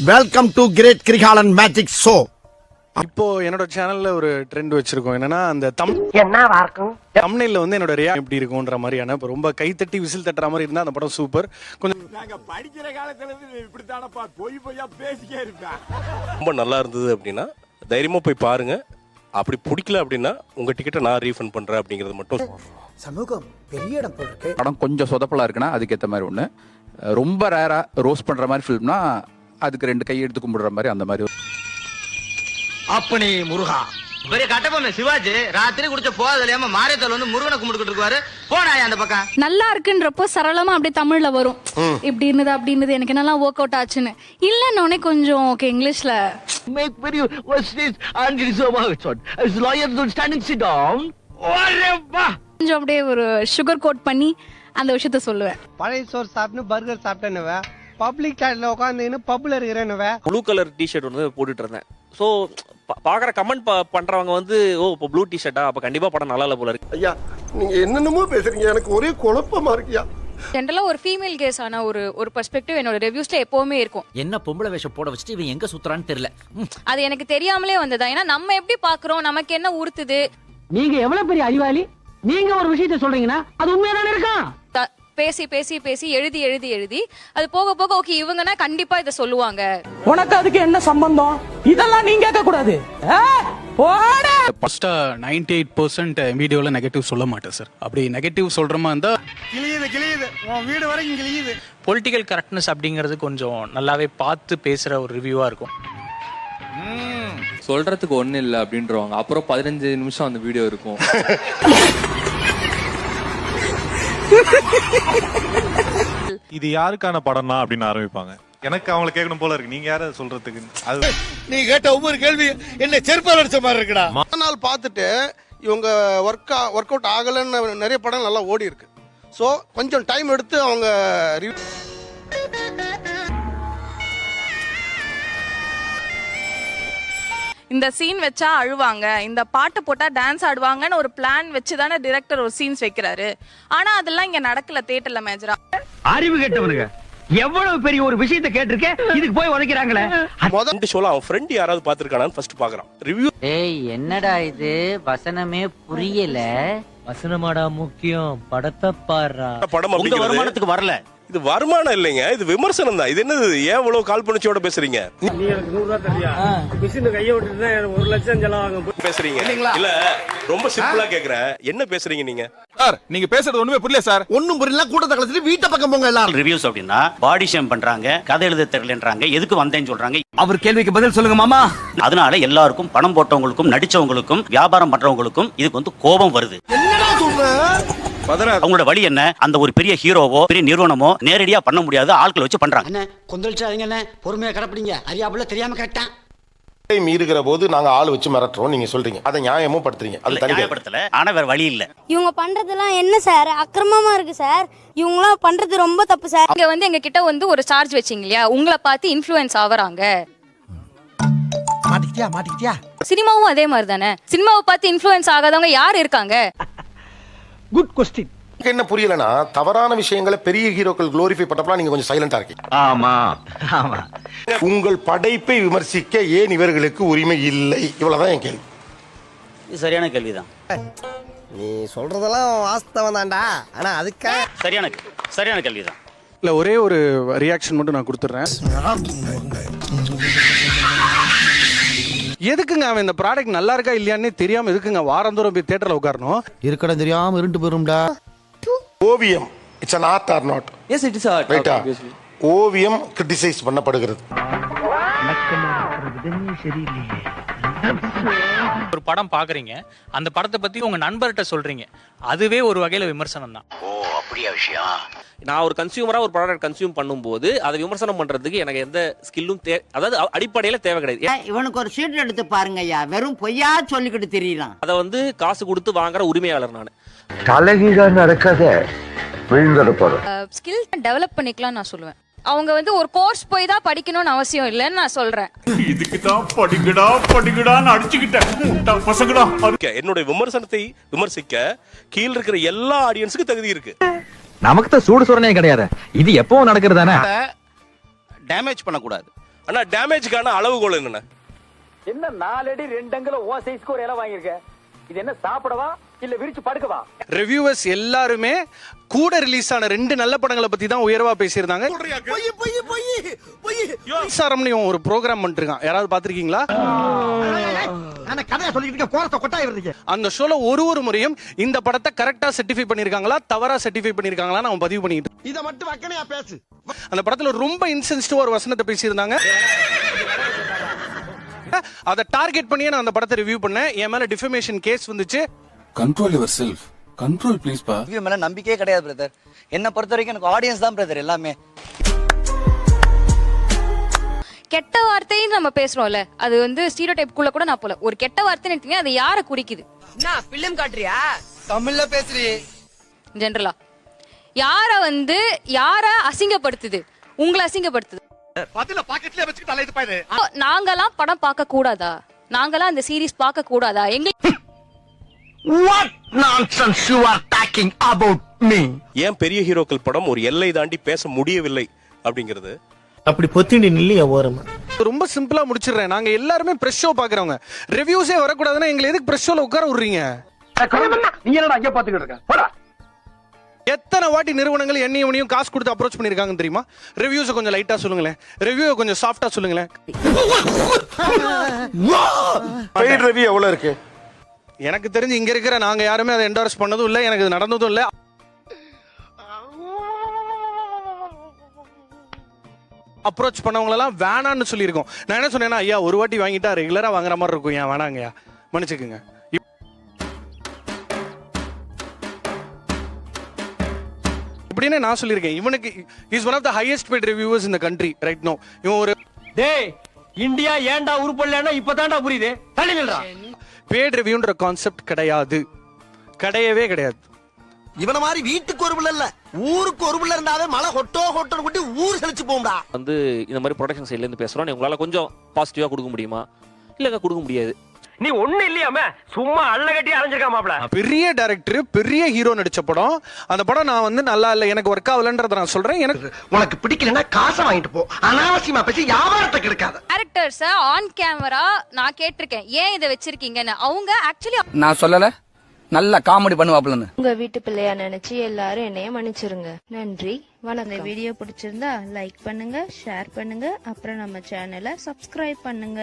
Welcome to great Kirikalan magic show. இப்போ என்னோட சேனல்ல ஒரு ட்ரெண்ட் வச்சிருக்கோம். என்னன்னா அந்த தம்ப்நெயில்ல வந்து என்னோட ரியாக்ஷன் எப்படி இருக்கும்ன்ற மாதிரியான இப்போ ரொம்ப கைத்தட்டி விசில் தட்டுற மாதிரி இருந்தா அந்த படம் சூப்பர். கொஞ்சம் நாங்க படிக்கிற காலத்துல இருந்து இப்படித்தானப்பா பொய்யா பேசிட்டே இருப்பேன். ரொம்ப நல்லா இருந்தது அப்படின்னா தைரியமா போய் பாருங்க. அப்படி பிடிக்கல அப்படின்னா உங்க டிக்கெட்டை நான் ரீஃபண்ட் பண்றேன் அப்படிங்கிறது மட்டும். சமூகம் பெரிய இடம் போல் இருக்கு. படம் கொஞ்சம் சொதப்பலா இருக்குன்னா அதுக்கேற்ற மாதிரி ஒன்று, ரொம்ப ரேரா ரோஸ்ட் பண்ற மாதிரி ஃபிலிம்னா அதுக்கு 2 கை எடுத்து கும்பிடுற மாதிரி அந்த மாதிரி. அப்பனே முருகா, பெரிய கட்டபொம்மை சிவாஜி ராத்திரி குடிச்ச போதலையாம மாரியத்தோல் வந்து முருகனை கும்பிட்டுக்கிட்டு இருக்காரு. போனாயா அந்த பக்கம் நல்லா இருக்குன்றப்போ சரளமா அப்படியே தமிழ்ல வரும். இப்படி இருந்தது அப்படி இருந்தது எனக்கு நல்லா ஒர்க் அவுட் ஆச்சுன்னு இல்லன்னொன்னே கொஞ்சம் ஓகே இங்கிலீஷ்ல make very what's and it is so much is lawyer to standing sit down. ஓரேப்பா கொஞ்சம் அப்படியே ஒரு சுகர் கோட் பண்ணி அந்த விஷயத்த சொல்லுவேன். பழைய சோறு சாப்பிட்டு பர்கர் சாப்பிட்டேன்னு பப்ளிக் டாய்லெட்ல உட்காந்து பப்ல இருக்கிறேன்னு ப்ளூ கலர் டிஷர்ட் வந்து போட்டுட்டு இருந்தேன். ஸோ பார்க்குற கமெண்ட் பண்றவங்க வந்து ஓ இப்போ ப்ளூ டிஷர்ட்டா அப்போ கண்டிப்பா படம் நல்லா இல்லை போல இருக்கு. ஐயா நீங்க என்னென்னமோ பேசுறீங்க, எனக்கு ஒரே குழப்பமா இருக்கியா. ஜென்ரலா ஒரு ஃபீமேல் கேஸ் ஆன ஒரு பெர்ஸ்பெக்டிவ் என்னோட ரிவ்யூஸ்ல எப்பவுமே இருக்கும். என்ன பொம்பளை வேஷம் போட வச்சுட்டு இவன் எங்க சுத்துறான்னு தெரியல. அது எனக்கு தெரியாமலே வந்ததா. ஏன்னா நம்ம எப்படி பாக்குறோம், நமக்கு என்ன உறுத்துது. நீங்க எவ்வளவு பெரிய அறிவாளி, நீங்க ஒரு விஷயத்த சொல்றீங்கன்னா அது உண்மையாதானே இருக்கும். பேசி பேசி பேசி எழுதி எழுதி எழுதி அது போக போக ஓகே இவங்கன்னா கண்டிப்பா இதை சொல்லுவாங்க. உனக்கு அதுக்கு என்ன சம்பந்தம், இதெல்லாம் நீங்க கேட்க கூடாது. ஃபர்ஸ்டா 98% வீடியோல நெகட்டிவ் சொல்ல மாட்டேன் சார். அப்படி நெகட்டிவ் சொல்ற மாதிரி இருந்தா கிளியுது உன் வீடு வரைக்கும் கிளியுது. பொலிட்டிக்கல் கரெக்ட்னஸ் அப்படிங்கிறது கொஞ்சம் நல்லாவே பார்த்து பேசுற ஒரு ரிவ்யூவா இருக்கும். சொல்றதுக்கு ஒண்ணு இல்லை அப்படின்றவாங்க. அப்புறம் 15 நிமிஷம் அந்த வீடியோ இருக்கும். இது யாருக்கான படம்னா அப்படின்னு ஆரம்பிப்பாங்க. எனக்கு அவங்கள கேட்கணும் போல இருக்கு. நீங்க யார சொல்றதுக்கு? அது நீ கேட்ட ஒவ்வொரு கேள்வி என்ன செருப்பால் அடிச்ச மாதிரி இருக்குடா. நாள் பார்த்துட்டு இவங்க ஒர்க் அவுட் ஆகலன்னு நிறைய படம் நல்லா ஓடி இருக்கு. ஸோ கொஞ்சம் டைம் எடுத்து அவங்க இந்த சீன் வச்சா அழுவாங்க, இந்த பாட்டு போட்டா டான்ஸ் ஆடுவாங்கன்னு ஒரு பிளான் வச்சுதானே டைரக்டர் ஒரு சீன்ஸ் வைக்கிறாரு. ஆனா அதெல்லாம் இங்க நடக்கல தியேட்டர்ல மேஜரா. அறிவு கேட்டவனுங்க எவ்வளவு பெரிய ஒரு விஷயத்தை கேட்டிருக்க, இதுக்கு போய் உதைக்கிறாங்களே. முதல் ஷோல அவன் ஃப்ரெண்ட் யாராவது பாத்துருக்கானான்னு ஃபர்ஸ்ட் பாக்குறான். ரிவ்யூ ஏய் என்னடா இது வசனமே புரியல. வசனமாடா முக்கியம், படத்தை பாடுறா. படம் உங்க வருமானத்துக்கு வரல. இது வருமானம் இல்லைங்க, இது விமர்சனம் தான். இது என்னது, ஏன் இவ்வளவு கால்பனிச்சோட பேசுறீங்க? நீ எனக்கு 100 ரூபா தரியா மிஷின் கையை விட்டுட்டு 1 லட்சம் செலவாங்க பேசுறீங்க இல்ல? ரொம்ப சிம்பிளா கேக்குறேன், என்ன பேசுறீங்க நீங்க? சார் நீங்க பேசுறது ஒண்ணுமே புரியல சார். ஒண்ணும் புரியல. கூட்டத்தை கலச்சிட்டு வீட்டை பக்கம் போங்க எல்லாரும். ரிவ்யூஸ் அப்படின்னா பாடி ஷேம் பண்றாங்க, கதை எழுத தெரியலன்றாங்க, எதுக்கு வந்தேன்னு சொல்றாங்க. அவர் கேள்விக்கு பதில் சொல்லுங்க மாமா. அதனால எல்லாருக்கும் பணம் போட்டவங்களுக்கும் நடிச்சவங்களுக்கும் வியாபாரம் பண்றவங்களுக்கும் இதுக்கு வந்து கோபம் வருது. என்னடா சொல்ற? அவங்களோட வழி என்ன? அந்த ஒரு பெரிய ஹீரோவோ பெரிய நிறுவனமோ நேரடியா பண்ண முடியாது, ஆட்களை வச்சு பண்றாங்க. என்ன கொந்தளிச்சாதீங்க, என்ன பொறுமையா கடப்பிடிங்க. அறியாப்புல தெரியாம கேட்டேன். மீறுகிற போது நாங்க ஆள் வச்சு மிரட்டுறோம் நீங்க சொல்றீங்க, அதை நியாயமும் படுத்துறீங்க. அது நியாயப்படுத்தல, ஆனா வேற வழி இல்ல. இவங்க பண்றதெல்லாம் என்ன சார் அக்கிரமமா இருக்கு சார். இவங்களாம் பண்றது ரொம்ப தப்பு சார். இங்க வந்து எங்க கிட்ட வந்து ஒரு சார்ஜ் வச்சீங்க இல்லையா, உங்களை பார்த்து இன்ஃப்ளூயன்ஸ் ஆவறாங்க. மாட்டிக்கிட்டியா? சினிமாவும் அதே மாதிரி தானே. சினிமாவை பார்த்து இன்ஃப்ளூயன்ஸ் ஆகாதவங்க யார் இருக்காங்க? Good question. என்ன புரியலனா, தவறான விஷயங்களை பெரிய ஹீரோக்கள் குளோரிஃபை பண்ணப்பலாம் நீங்க கொஞ்சம் சைலண்டா இருக்கீங்க. ஆமா ஆமா. உங்கள் படைப்பை விமர்சிக்க ஏன் இவர்களுக்கு உரிமை இல்லை? இவ்வளவுதான் என் கேள்வி. இது சரியான கேள்விதான். நீ சொல்றதெல்லாம் வாஸ்தவம் தான்டா, ஆனா அதுக்காக சரியான கேள்விதான். இல்ல ஒரே ஒரு ரியாக்ஷன் மட்டும் நான் கொடுத்துட்றேன். எதுக்குங்க அவன் இந்த ப்ராடக்ட் நல்லா இருக்கா இல்லையான்னு தெரியாம எதுக்குங்க வாரந்தோறும் போய் தியேட்டர்ல உட்காரணும்? இருக்கடம் தெரியாம இருண்டு போயிரும்டா. ஓவியம் it's an art or not? Yes, it is art. ரைட்டா? ஓவியம் கிரிட்டிசைஸ் பண்ணப்படுகிறது. ஒரு படம் பாக்குறீங்க, அந்த படத்தை பத்தி உங்க நண்பர்கிட்ட சொல்றீங்க, அதுவே ஒரு வகையில விமர்சனம் தான். ஓ அப்படியா விஷயம். நான் ஒரு கன்சியூமரா ஒரு ப்ராடக்ட் கன்சியூம் பண்ணும்போது அதை விமர்சனம் பண்றதுக்கு எனக்கு எந்த ஸ்கில்லும் அதாவது அடிப்படையில தேவை கிடையாது. இவனுக்கு ஒரு சீட் எடுத்து பாருங்க ஐயா, வெறும் பொய்யா சொல்லிக்கிட்டு தெரியலாம். அதை வந்து காசு கொடுத்து வாங்குற உரிமையாளர் நான். தலைகீழா நடக்காத ஸ்கில் டெவலப் பண்ணிக்கலாம் நான் சொல்லுவேன். அவங்க வந்து ஒரு கோர்ஸ் போய் தான் படிக்கணும்னு அவசியம் இல்லைன்னு நான் சொல்றேன். இதுக்கு தான் படிங்கடான்னு அடிச்சுக்கிட்டேன் பசங்கடா. என்னோட விமர்சனத்தை விமர்சிக்க கீழ இருக்கிற எல்லா ஆடியன்ஸுக்கு தகுதி இருக்கு. நமக்கு தான் சூடு சொரணே கிடையாது. இது எப்பவும் நடக்கிறதானே. டேமேஜ் பண்ணக்கூடாது. ஆனா டேமேஜ்க்கான அளவுகோல் என்னென்ன? என்ன 4 அடி 2 அங்குலம் ஓ சைஸ்க்கு ஒரு இலை வாங்கியிருக்க? இது என்ன சாப்பிடவா இல்ல விரிச்சு படுக்கவா? ரிவ்யூவர்ஸ் எல்லாருமே கூட ரிலீஸ் ஆன 2 நல்ல படங்களை பத்தி தான் உயர்வா பேசியிருந்தாங்க. சாரம்னு ஒரு ப்ரோக்ராம் பண்ணிருக்கான், யாராவது பாத்திருக்கீங்களா? அந்த ஷோல ஒரு முறையும் இந்த படத்தை கரெக்டா சர்டிஃபை பண்ணிருக்காங்களா தவறா சர்டிஃபை பண்ணிருக்காங்களா நான் பதிவு பண்ணிட்டு இத மட்டும் வக்கனையா பேசு. அந்த படத்துல ரொம்ப இன்சென்சிட்டிவ் ஒரு வசனத்தை பேசியிருந்தாங்க. அதை டார்கெட் பண்ணியே நான் அந்த படத்தை ரிவ்யூ பண்ணேன். என் மேல டிஃபமேஷன் கேஸ் வந்துச்சு. Control your self, control please பா. ரிவ்யூ மேல நம்பிக்கையே கிடையாது பிரதர். என்ன பொறுத்த வரைக்கும் எனக்கு ஆடியன்ஸ் தான் பிரதர் எல்லாமே. கெட்ட வார்த்தைன்னு நம்ம பேசுறோம்ல, அது வந்து ஸ்டீரியோடைப் குள்ள கூட நான் போல. ஒரு கெட்ட வார்த்தைன்னு எடுத்தீங்க, அது யாரை குறிக்குது? என்ன ஃபிலிம் காட்டுறியா? தமிழ்ல பேசுறீ. ஜெனரலா யார அசிங்கப்படுத்துது? உங்களை அசிங்கப்படுத்துது. பதில பாக்கெட்லயே வச்சுட்டு அலைது பாரு. நாங்கலாம் படம் பார்க்க கூடாதா? நாங்கலாம் அந்த சீரிஸ் பார்க்க கூடாதா? எங்க What nonsense you are talking about me? ஏன் பெரிய ஹீரோக்கள் படம் ஒரு எல்லை தாண்டி பேச முடியவில்லை அப்படிங்கிறது? அப்படி பொத்திண்டி நில்லையா ஓரமா. ரொம்ப சிம்பிளா முடிச்சிடுறேன். நாங்க எல்லாருமே பிரஸ் ஷோ பாக்குறவங்க. ரிவ்யூஸே வரக்கூடாதுன்னா எங்களை எதுக்கு பிரஸ் ஷோல உட்கார விடுறீங்க? நீ என்னடா அங்க பாத்துக்கிட்டு இருக்க? போடா. எத்தனை வாட்டி நிறுவனங்கள் என்னையும் காசு கொடுத்து அப்ரோச் பண்ணிருக்காங்க தெரியுமா? ரிவ்யூஸை கொஞ்சம் லைட்டா சொல்லுங்களேன், ரிவ்யூ கொஞ்சம் சாஃப்டா சொல்லுங்களேன். பெய்ட் ரிவ்யூ எவ்வளவு இருக்கு? எனக்கு தெரிஞ்சு இங்க இருக்கிற நாங்க யாருமே அதை என்டோர்ஸ் பண்ணதும் இல்ல, எனக்கு இது நடந்ததும் இல்ல. அப்ரோச் பண்ணவங்க எல்லாம் வேணான்னு சொல்லியிருக்கோம். நான் என்ன சொன்னேன்னா, ஐயா ஒரு வாட்டி வாங்கிட்டா ரெகுலரா வாங்குற மாதிரி இருக்கும், ஏன் வேணாங்கய்யா, மன்னிச்சுக்குங்க. இப்படின்னு நான் சொல்லியிருக்கேன். இவனுக்கு is one of the highest paid reviewers in the country right no. இவன் ஒரு டேய் இந்தியா ஏன்டா உருப்படலன்னா இப்பதான்டா புரியுது. தள்ளி நில்றா. பெய்ட் ரிவ்யூன்ற கான்செப்ட் கிடையாது, கிடையவே கிடையாது. இவன மாதிரி வீட்டுக்கு ஒரு பிள்ளை இல்ல, ஊருக்கு ஒரு பிள்ளை இருந்தாவே மழை ஹொட்டோன்னு குட்டி ஊர் செழிச்சு போகும்டா. வந்து இந்த மாதிரி ப்ரொடக்ஷன் சைடுல இருந்து பேசுறோம், உங்களால கொஞ்சம் பாசிட்டிவா கொடுக்க முடியுமா? இல்லங்க கொடுக்க முடியாது. நீ ஒண்ணு இல்லையாமே, சும்மா அள்ள கட்டி அரைஞ்சிருக்கா மாப்ள. பெரிய டைரக்டர் பெரிய ஹீரோ நடிச்ச படம், அந்த படம் நான் வந்து நல்லா இல்ல, எனக்கு ஒர்க் ஆகலன்றத நான் சொல்றேன். எனக்கு உனக்கு பிடிக்கலன்னா காசை வாங்கிட்டு போ, அனாவசியமா பேசி வியாபாரத்தை கெடுக்காத. கேரக்டர்ஸ் ஆன் கேமரா நான் கேட்டிருக்கேன், ஏன் இதை வச்சிருக்கீங்கன்னு. அவங்க ஆக்சுவலி நான் சொல்லல, நல்ல காமெடி பண்ணுவாப்லன்னு. உங்க வீட்டு பிள்ளையா நினைச்சு எல்லாரும் என்னைய மன்னிச்சிருங்க. நன்றி, வணக்கம். இந்த வீடியோ பிடிச்சிருந்தா லைக் பண்ணுங்க, ஷேர் பண்ணுங்க, அப்புறம் நம்ம சேனலை சப்ஸ்கிரைப் பண்ணுங்க.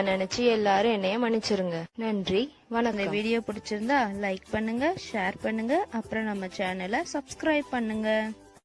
நினைச்சு எல்லாரும் என்னைய மன்னிச்சிருங்க. நன்றி, வணக்கம். இந்த வீடியோ பிடிச்சிருந்தா லைக் பண்ணுங்க, ஷேர் பண்ணுங்க, அப்புறம் நம்ம சேனலை சப்ஸ்கிரைப் பண்ணுங்க.